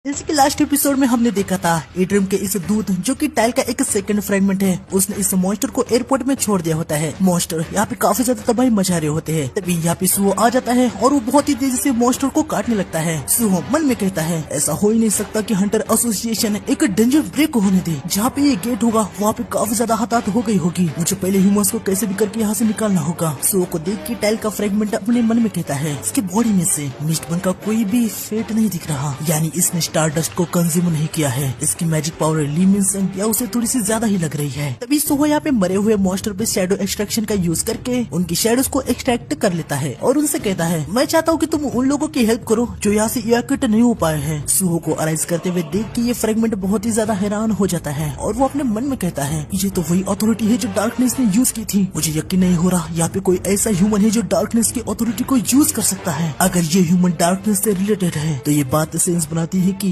जैसे कि last episode में हमने देखा था एड्रिम के इस दूत जो कि टाइल का एक सेकंड फ्रेगमेंट है, उसने इस मॉन्स्टर को एयरपोर्ट में छोड़ दिया होता है। मॉन्स्टर यहाँ पे काफी ज्यादा तबाही मचा रहे होते हैं। तभी यहाँ पे सुहो आ जाता है और वो बहुत ही तेजी से मॉन्स्टर को काटने लगता है। सुहो मन में कहता है ऐसा हो ही नहीं सकता कि हंटर एसोसिएशन एक डेंजर ब्रेक को होने दे। जहाँ पे ये गेट होगा वहाँ पे काफी ज्यादा हताहत हो गई होगी। मुझे पहले ह्यूमंस को कैसे भी करके यहाँ से निकालना होगा। सुहो को देख के टाइल का फ्रेगमेंट अपने मन में कहता है इसके बॉडी में से मिस्ट बन का कोई भी फेट नहीं दिख रहा, यानी इसने स्टारडस्ट को कंज्यूम नहीं किया है। इसकी मैजिक पावर लिमिट्स या उसे थोड़ी सी ज्यादा ही लग रही है। तभी सुहो यहाँ पे मरे हुए मॉन्स्टर पे शैडो एक्सट्रैक्शन का यूज करके उनकी शैडोज को एक्सट्रैक्ट कर लेता है और उनसे कहता है मैं चाहता हूँ कि तुम उन लोगों की हेल्प करो जो यहाँ से इवैक्यूएट नहीं हो पाए हैं। सुहो को अराइज करते हुए देख के ये फ्रेगमेंट बहुत ही ज्यादा हैरान हो जाता है और वो अपने मन में कहता है ये तो वही अथॉरिटी है जो डार्कनेस ने यूज की थी। मुझे यकीन नहीं हो रहा यहाँ पे कोई ऐसा ह्यूमन है जो डार्कनेस की अथॉरिटी को यूज कर सकता है। अगर ये ह्यूमन डार्कनेस से रिलेटेड है तो ये बात सेंस बनाती है कि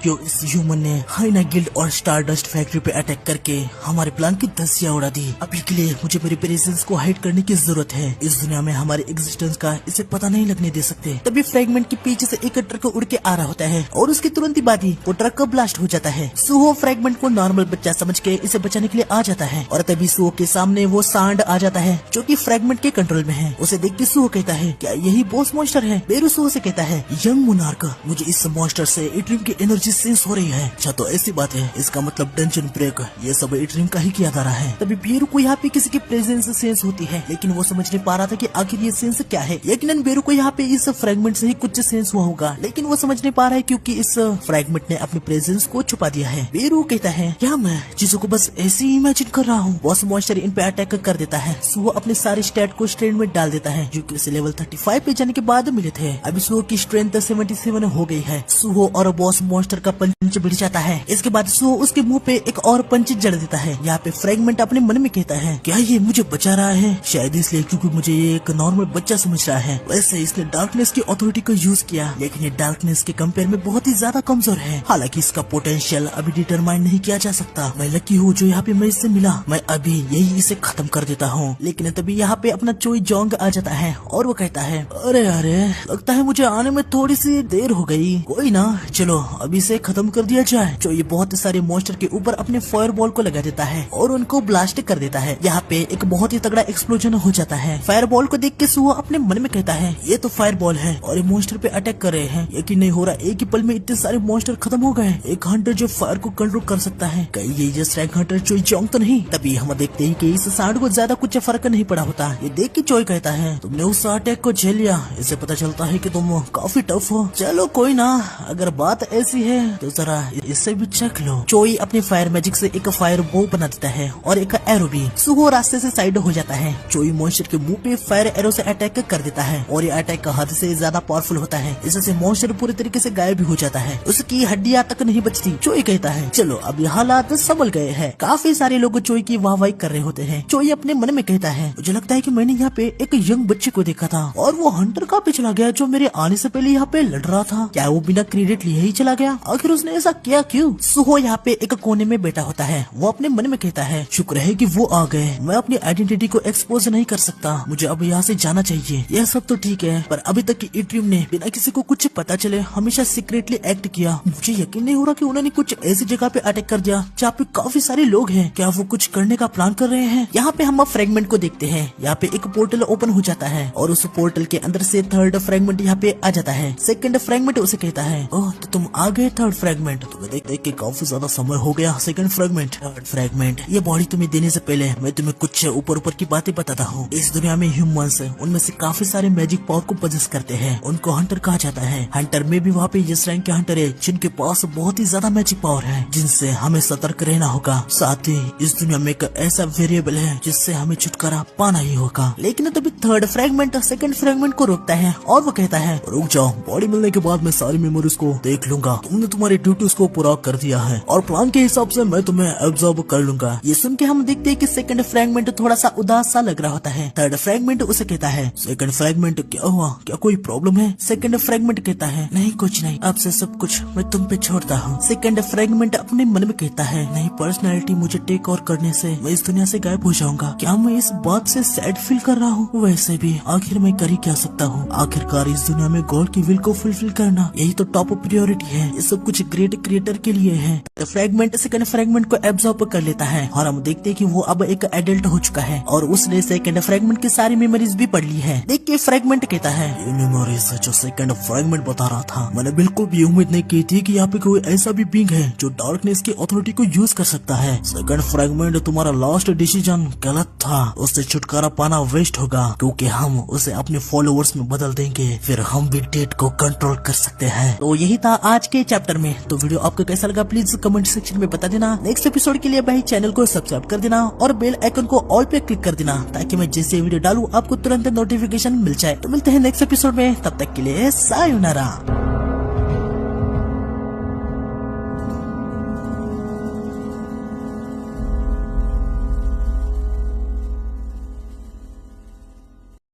जो इस ह्यूमन ने हाइना गिल्ड और स्टारडस्ट फैक्ट्री पे अटैक करके हमारे प्लान की धज्जियां उड़ा दी। अभी के लिए मुझे मेरी प्रेजेंस को हाइड करने की जरूरत है। इस दुनिया में हमारे एग्जिस्टेंस का इसे पता नहीं लगने दे सकते। तभी फ्रेगमेंट के पीछे से एक ट्रक उड़ के आ रहा होता है और उसकी तुरंत ही बाद ही वो ट्रक ब्लास्ट हो जाता है। सुहो फ्रेगमेंट को नॉर्मल बच्चा समझ के इसे बचाने के लिए आ जाता है और तभी सुहो के सामने वो सांड आ जाता है जो कि फ्रेगमेंट के कंट्रोल में है। उसे देख के सुहो कहता है क्या यही बॉस मॉन्स्टर है। बेरू सुहो से कहता है यंग मोनार्क, मुझे इस मॉन्स्टर से एट्रियम की एनर्जी सेंस हो रही है। अच्छा तो ऐसी बात है, इसका मतलब डंजन ब्रेक ये सब एट्रियम का ही किया जा रहा है। तभी बेरू को यहाँ पे किसी की प्रेजेंस सेंस होती है लेकिन वो समझ नहीं पा रहा था कि आखिर ये सेंस क्या है। यकीनन बेरू को यहाँ पे इस फ्रेगमेंट से ही कुछ सेंस हुआ होगा लेकिन वो समझ नहीं पा रहा है क्योंकि इस फ्रेगमेंट ने अपनी प्रेजेंस को छुपा दिया है। बेरू कहता है क्या मैं चीजों को बस ऐसे ही इमेजिन कर रहा हूँ। बॉस मॉन्स्टर इन पे अटैक कर देता है। सुहो अपने सारे स्टैट को स्ट्रेंथ में डाल देता है जो कि उसे लेवल 35 पे जाने के बाद मिले थे। अभी सुहो की स्ट्रेंथ 77 हो गई है। सुहो और बॉस मॉन्स्टर का पंच भिड़ जाता है। इसके बाद सुहो उसके मुंह पे एक और पंच जड़ देता है। यहाँ पे फ्रेगमेंट अपने मन में कहता है क्या ये मुझे बचा रहा है, शायद इसलिए क्योंकि मुझे ये एक नॉर्मल बच्चा समझ रहा है। वैसे इसने डार्कनेस की अथॉरिटी को यूज किया लेकिन ये डार्कनेस के कंपेयर में बहुत ही ज्यादा कमजोर है। हालांकि इसका पोटेंशियल अभी डिटरमाइन नहीं किया जा सकता। मैं लकी हूँ जो यहाँ पे मैं इससे मिला। मैं अभी यही इसे खत्म कर देता हूँ। लेकिन तभी यहाँ पे अपना चोई जोंग आ जाता है और वो कहता है अरे अरे लगता है मुझे आने में थोड़ी सी देर हो गई। कोई ना, चलो अभी इसे खत्म कर दिया जाए। जो ये बहुत सारे मॉन्स्टर के ऊपर अपने फायरबॉल को लगा देता है और उनको ब्लास्ट कर देता है। यहाँ पे एक बहुत ही तगड़ा एक्सप्लोजन हो जाता है। फायरबॉल को देख के सुहो अपने मन में कहता है ये तो फायरबॉल है और ये मॉन्स्टर पे अटैक कर रहे हैं। यकीन नहीं हो रहा एक ही पल में इतने सारे मॉन्स्टर खत्म हो गए। एक हंटर जो फायर को कंट्रोल कर सकता है, कहीं ये जस्ट रैंक हंटर चोई जोंग तो नहीं। तभी हम देखते हैं कि इस सांड को ज्यादा कुछ फर्क नहीं पड़ा होता। ये देख के चोई कहता है तुमने उस अटैक को झेल लिया, इससे पता चलता है कि तुम काफी टफ हो। चलो कोई ना, अगर बात ऐसी है तो जरा इससे भी चेक लो। चोई अपने फायर मैजिक से एक फायर बो बना देता है और एक एरो भी। सुहो रास्ते से साइड हो जाता है। चोई मॉन्स्टर के मुंह पे फायर एरो से अटैक कर देता है और ये अटैक हद से ज्यादा पावरफुल होता है। इससे मॉन्स्टर पूरे तरीके से गायब भी हो जाता है, उसकी हड्डियां तक नहीं बचती। चोई कहता है चलो अब ये हालात संभल गए हैं। काफी सारे लोग चोई की वाहवाही कर रहे होते हैं। चोई अपने मन में कहता है मुझे लगता है कि मैंने यहाँ पे एक यंग बच्चे को देखा था और वो हंटर का पे चला गया जो मेरे आने से पहले यहाँ पे लड़ रहा था। क्या वो बिना क्रेडिट लिए ही चला गया? आखिर उसने ऐसा किया क्यों? सुहो यहाँ पे एक कोने में बैठा होता है। वो अपने मन में कहता है शुक्र है कि वो आ गए। मैं अपनी आइडेंटिटी को एक्सपोज नहीं कर सकता, मुझे अब यहाँ से जाना चाहिए। यह सब तो ठीक है पर अभी तक की एट्रियम ने बिना किसी को कुछ पता चले हमेशा सीक्रेटली एक्ट किया। मुझे यकीन नहीं हो रहा कि उन्होंने कुछ ऐसी जगह पे अटैक कर दिया जहाँ पे काफी सारे लोग हैं। क्या वो कुछ करने का प्लान कर रहे हैं? यहाँ पे हम फ्रेगमेंट को देखते हैं। यहाँ पे एक पोर्टल ओपन हो जाता है और उस पोर्टल के अंदर से थर्ड फ्रेगमेंट यहाँ पे आ जाता है। सेकंड फ्रेगमेंट उसे कहता है ओह तो तुम आ गए थर्ड फ्रेगमेंट। तुम्हें देख देख के काफी ज्यादा समय हो गया। सेकंड फ्रेगमेंट, थर्ड फ्रेगमेंट, ये बॉडी तुम्हें देने से पहले मैं तुम्हें कुछ ऊपर ऊपर की बातें बताता हूँ। इस दुनिया में ह्यूमंस उनमें से काफी सारे मैजिक पावर को पजेस करते हैं। उनको हंटर कहा जाता है। हंटर में भी वहाँ पे इस रैंक के हंटर है जिनके पास बहुत ही ज्यादा मैजिक पावर है जिनसे हमें सतर्क रहना होगा। साथ ही इस दुनिया में एक ऐसा वेरिएबल है जिससे हमें छुटकारा पाना ही होगा। लेकिन तभी थर्ड फ्रेगमेंट सेकंड फ्रेगमेंट को रोकता है और वो कहता है रुक जाओ, बॉडी मिलने के बाद मैं सारी मेमोरीज को देख लूंगा। तुमने तुम्हारी ड्यूटीज को पूरा कर दिया है और प्लान के हिसाब से मैं तुम्हें एब्जॉर्ब कर लूंगा। ये सुन के हम देखते हैं कि सेकंड फ्रेगमेंट थोड़ा सा उदास सा लग रहा होता है। थर्ड फ्रेगमेंट उसे कहता है सेकंड फ्रेगमेंट क्या हुआ, क्या कोई प्रॉब्लम है? सेकंड फ्रेगमेंट कहता है नहीं कुछ नहीं, अब से सब कुछ मैं तुम पे छोड़ता हूँ। सेकंड फ्रेगमेंट अपने मन में कहता है नहीं, पर्सनैलिटी मुझे टेक ओवर करने से मैं इस दुनिया से गायब हो जाऊंगा। क्या मैं इस बात से सैड फील कर रहा हूँ? वैसे भी आखिर मैं कर ही क्या सकता हूँ? आखिरकार इस दुनिया में गॉड की विल को फुलफिल करना यही तो टॉप प्रायोरिटी होती है, ये सब कुछ ग्रेट क्रिएटर के लिए है। फ्रैगमेंट सेकंड फ्रैगमेंट को एब्जॉर्ब कर लेता है और हम देखते हैं कि वो अब एक एडल्ट हो चुका है और उसने सेकंड फ्रैगमेंट की सारी मेमोरीज भी पढ़ ली है। देख के फ्रैगमेंट कहता है, ये मेमोरीज जो सेकंड फ्रैगमेंट बता रहा था, मैंने बिल्कुल भी उम्मीद नहीं की थी कि यहाँ पे कोई ऐसा भी बीइंग है जो डार्कनेस की अथॉरिटी को यूज कर सकता है। सेकंड फ्रैगमेंट, तुम्हारा लास्ट डिसीजन गलत था, उससे छुटकारा पाना वेस्ट होगा क्योंकि हम उसे अपने फॉलोअर्स में बदल देंगे, फिर हम भी डेट को कंट्रोल कर सकते हैं। तो यही था आज के चैप्टर में। तो वीडियो आपको कैसा लगा प्लीज कमेंट सेक्शन में बता देना। नेक्स्ट एपिसोड के लिए भाई चैनल को सब्सक्राइब कर देना और बेल आइकन को ऑल पे क्लिक कर देना ताकि मैं जैसे वीडियो डालूं आपको तुरंत नोटिफिकेशन मिल जाए। तो मिलते हैं नेक्स्ट एपिसोड में, तब तक के लिए सायोनारा।